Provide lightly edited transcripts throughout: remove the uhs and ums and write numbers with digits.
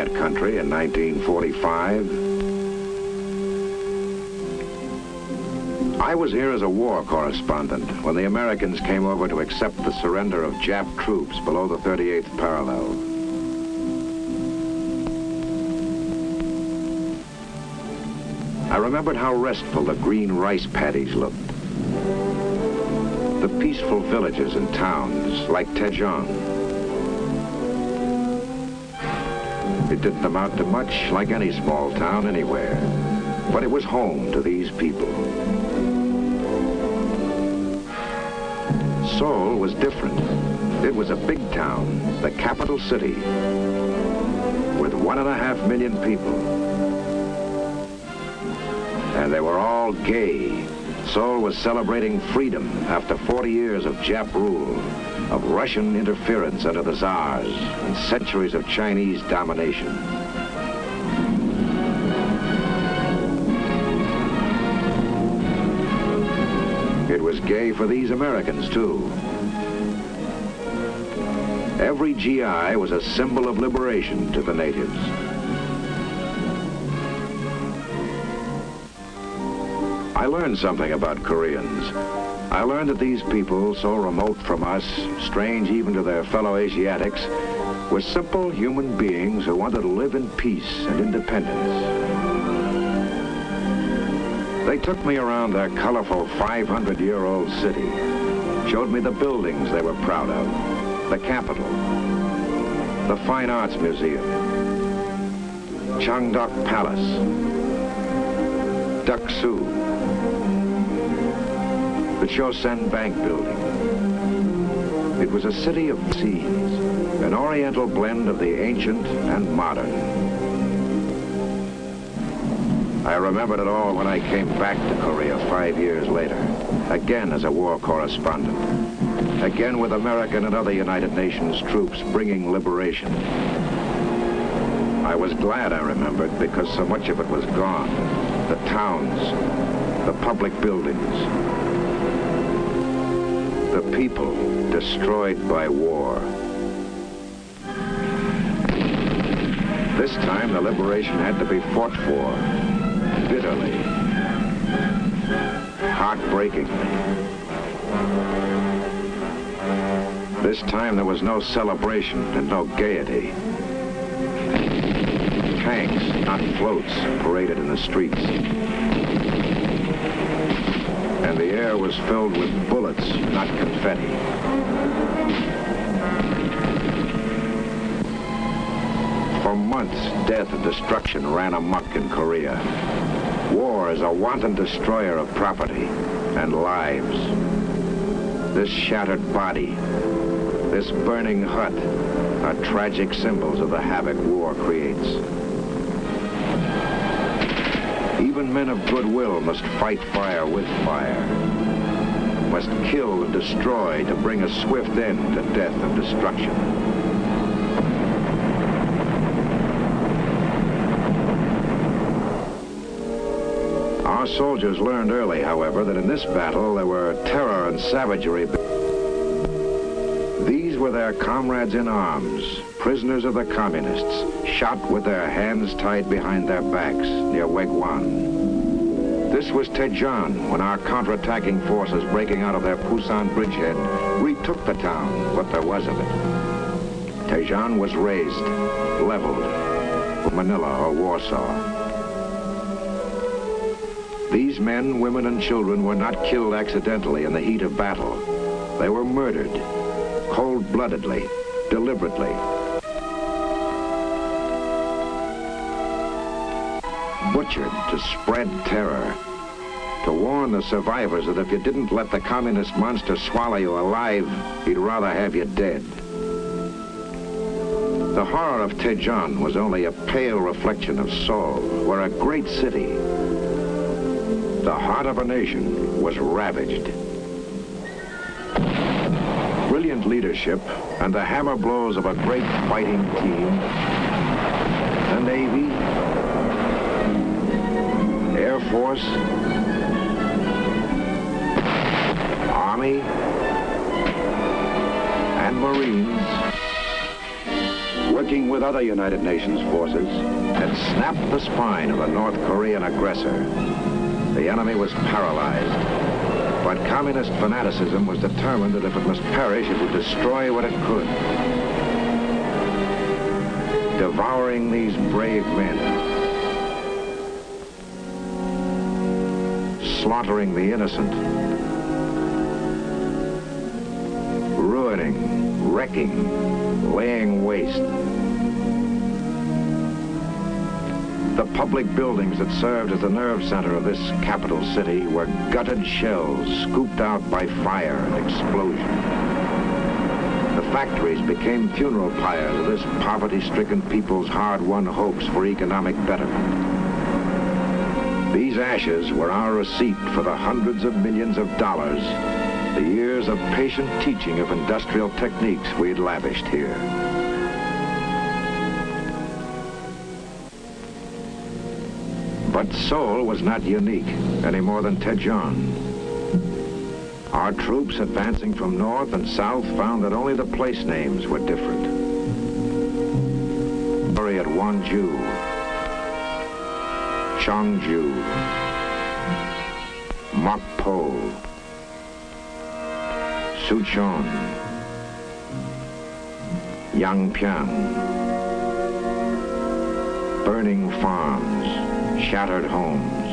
that country in 1945. I was here as a war correspondent when the Americans came over to accept the surrender of Jap troops below the 38th parallel. I remembered how restful the green rice paddies looked. The peaceful villages and towns like Daejeon. It didn't amount to much like any small town anywhere, but it was home to these people. Seoul was different. It was a big town, the capital city, with 1.5 million people. And they were all gay. Seoul was celebrating freedom after 40 years of Jap rule, of Russian interference under the Tsars, and centuries of Chinese domination. It was gay for these Americans, too. Every GI was a symbol of liberation to the natives. I learned something about Koreans. I learned that these people, so remote from us, strange even to their fellow Asiatics, were simple human beings who wanted to live in peace and independence. They took me around their colorful 500-year-old city, showed me the buildings they were proud of, the Capitol, the Fine Arts Museum, Changdeok Palace, Deok-su, the Chosen Bank building. It was a city of seas, an oriental blend of the ancient and modern. I remembered it all when I came back to Korea 5 years later, again as a war correspondent, again with American and other United Nations troops bringing liberation. I was glad I remembered because so much of it was gone. The towns, the public buildings, the people destroyed by war. This time the liberation had to be fought for. Bitterly, heartbreakingly. This time there was no celebration and no gaiety. Tanks, not floats, paraded in the streets. And the air was filled with bullets, not confetti. For months, death and destruction ran amok in Korea. War is a wanton destroyer of property and lives. This shattered body, this burning hut, are tragic symbols of the havoc war creates. Even men of goodwill must fight fire with fire, must kill and destroy to bring a swift end to death and destruction. Our soldiers learned early, however, that in this battle there were terror and savagery. These were their comrades in arms, prisoners of the communists, shot with their hands tied behind their backs near Wegwan. This was Daejeon, when our counterattacking forces breaking out of their Pusan bridgehead retook the town, what there was of it. Daejeon was razed, leveled, for Manila or Warsaw. These men, women, and children were not killed accidentally in the heat of battle. They were murdered, cold-bloodedly, deliberately. Butchered to spread terror, to warn the survivors that if you didn't let the communist monster swallow you alive, he'd rather have you dead. The horror of Daejeon was only a pale reflection of Seoul, where a great city, the heart of a nation, was ravaged. Brilliant leadership and the hammer blows of a great fighting team, the Navy, Air Force, Army, and Marines, working with with other United Nations forces, had snapped the spine of the North Korean aggressor. The enemy was paralyzed, but communist fanaticism was determined that if it must perish, it would destroy what it could. Devouring these brave men, slaughtering the innocent, ruining, wrecking, laying waste. The public buildings that served as the nerve center of this capital city were gutted shells scooped out by fire and explosion. The factories became funeral pyres of this poverty-stricken people's hard-won hopes for economic betterment. These ashes were our receipt for the hundreds of millions of dollars, the years of patient teaching of industrial techniques we had lavished here. But Seoul was not unique, any more than Daejeon. Our troops advancing from north and south found that only the place names were different. At Wonju, Cheongju, Mokpo, Sucheon, Yangpyeong, burning farms, shattered homes,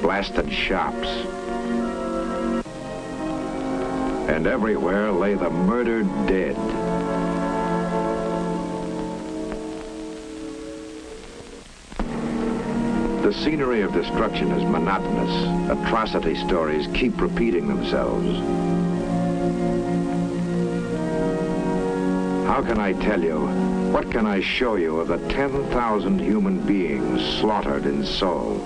blasted shops, and everywhere lay the murdered dead. The scenery of destruction is monotonous. Atrocity stories keep repeating themselves. How can I tell you? What can I show you of the 10,000 human beings slaughtered in Seoul?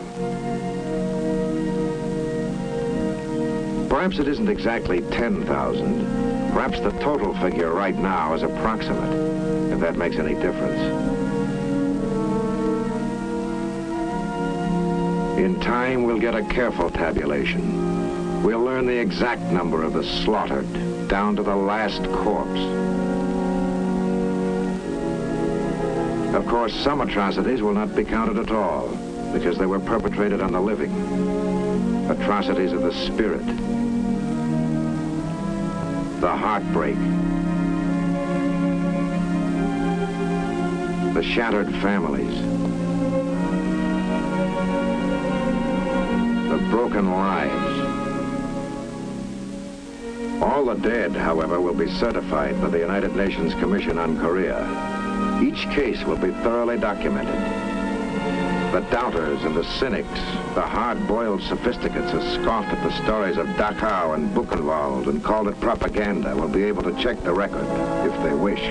Perhaps it isn't exactly 10,000. Perhaps the total figure right now is approximate, if that makes any difference. In time, we'll get a careful tabulation. We'll learn the exact number of the slaughtered, down to the last corpse. Of course, some atrocities will not be counted at all, because they were perpetrated on the living. Atrocities of the spirit. The heartbreak. The shattered families. The broken lives. All the dead, however, will be certified by the United Nations Commission on Korea. Each case will be thoroughly documented. The doubters and the cynics, the hard-boiled sophisticates who scoffed at the stories of Dachau and Buchenwald and called it propaganda will be able to check the record, if they wish.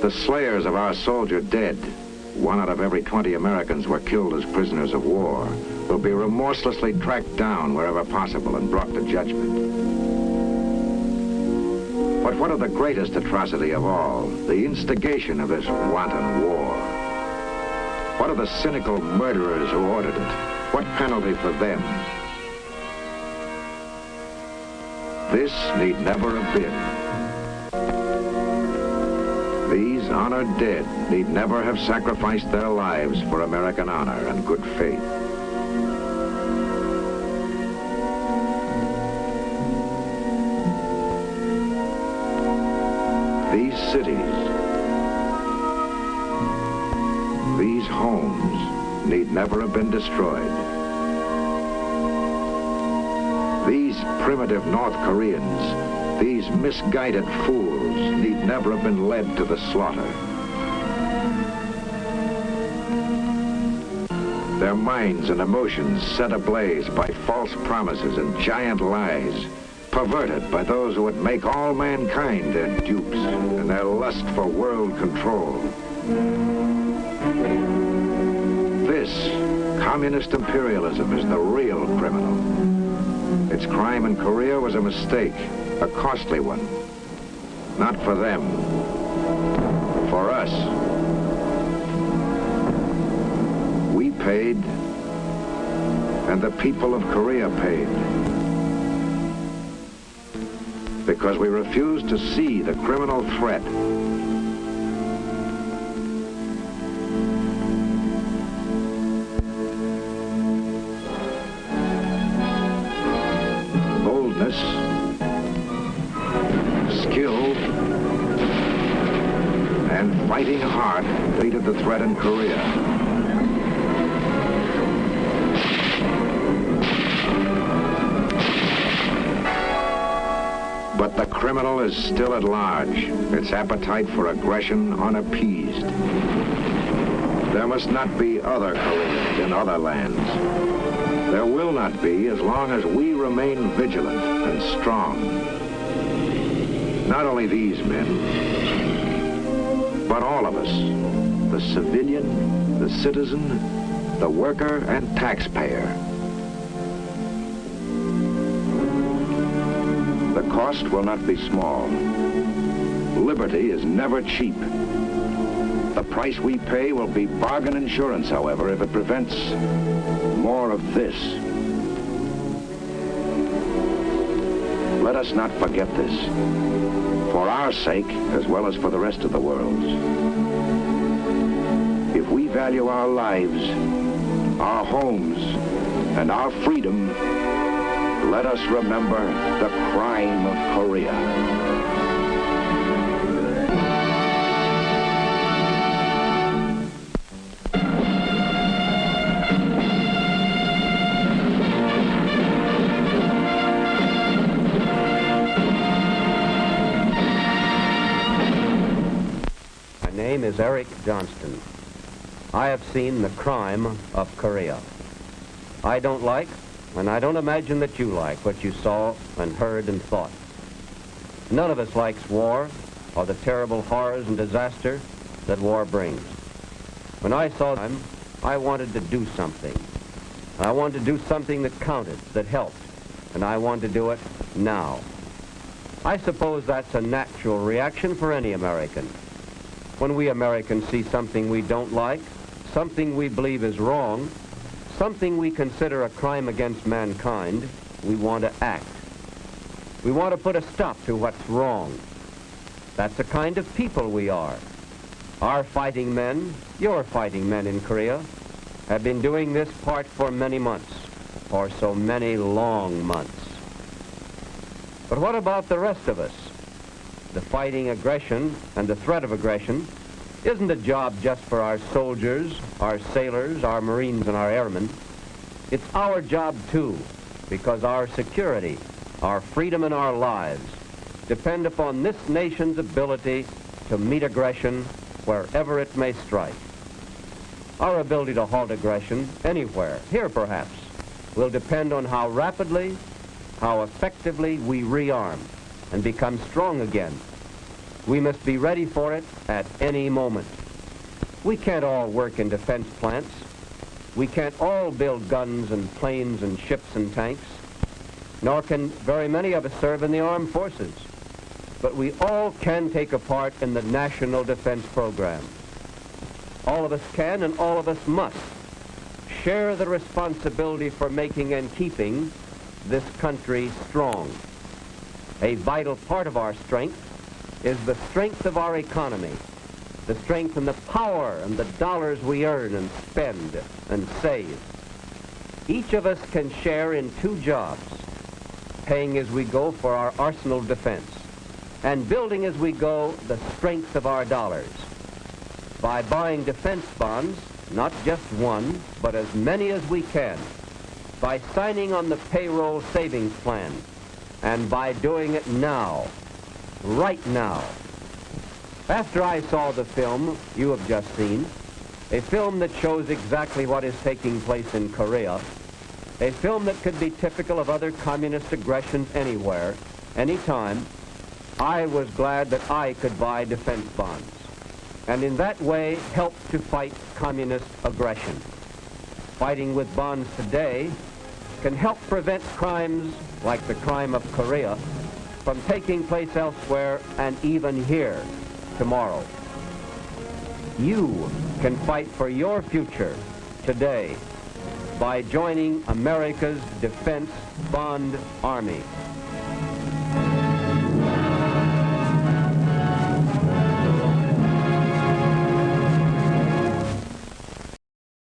The slayers of our soldier dead, 1 out of every 20 Americans were killed as prisoners of war, will be remorselessly tracked down wherever possible and brought to judgment. But what of the greatest atrocity of all, the instigation of this wanton war? What of the cynical murderers who ordered it? What penalty for them? This need never have been. These honored dead need never have sacrificed their lives for American honor and good faith. These cities, these homes need never have been destroyed. These primitive North Koreans, these misguided fools need never have been led to the slaughter. Their minds and emotions set ablaze by false promises and giant lies, perverted by those who would make all mankind their dupes in their lust for world control. This communist imperialism is the real criminal. Its crime in Korea was a mistake, a costly one. Not for them, for us. We paid, and the people of Korea paid. because we refuse to see the criminal threat. Boldness, skill, and fighting heart defeated the threat in Korea. But the criminal is still at large, its appetite for aggression unappeased. There must not be other Koreas in other lands. There will not be as long as we remain vigilant and strong. Not only these men, but all of us, the civilian, the citizen, the worker, and taxpayer. The cost will not be small. Liberty is never cheap. The price we pay will be bargain insurance, however, if it prevents more of this. Let us not forget this, for our sake as well as for the rest of the world's. If we value our lives, our homes, and our freedom, let us remember the crime of Korea. My name is Eric Johnston. I have seen the crime of Korea. I don't like, and I don't imagine that you like, what you saw and heard and thought. None of us likes war or the terrible horrors and disaster that war brings. When I saw them, I wanted to do something. I wanted to do something that counted, that helped, and I wanted to do it now. I suppose that's a natural reaction for any American. When we Americans see something we don't like, something we believe is wrong, something we consider a crime against mankind, we want to act. We want to put a stop to what's wrong. That's the kind of people we are. Our fighting men, your fighting men in Korea, have been doing this part for many months, for so many long months. But what about the rest of us? The fighting aggression and the threat of aggression isn't a job just for our soldiers, our sailors, our Marines, and our airmen. It's our job, too, because our security, our freedom, and our lives depend upon this nation's ability to meet aggression wherever it may strike. Our ability to halt aggression anywhere, here perhaps, will depend on how rapidly, how effectively we rearm and become strong again. We must be ready for it at any moment. We can't all work in defense plants. We can't all build guns and planes and ships and tanks, nor can very many of us serve in the armed forces. But we all can take a part in the national defense program. All of us can and all of us must share the responsibility for making and keeping this country strong. A vital part of our strength is the strength of our economy, the strength and the power and the dollars we earn and spend and save. Each of us can share in two jobs, paying as we go for our arsenal of defense, and building as we go the strength of our dollars. By buying defense bonds, not just one, but as many as we can, by signing on the payroll savings plan, and by doing it now, right now. After I saw the film you have just seen, a film that shows exactly what is taking place in Korea, a film that could be typical of other communist aggressions anywhere, anytime, I was glad that I could buy defense bonds, and in that way help to fight communist aggression. Fighting with bonds today can help prevent crimes like the crime of Korea from taking place elsewhere and even here tomorrow. You can fight for your future today by joining America's Defense Bond Army.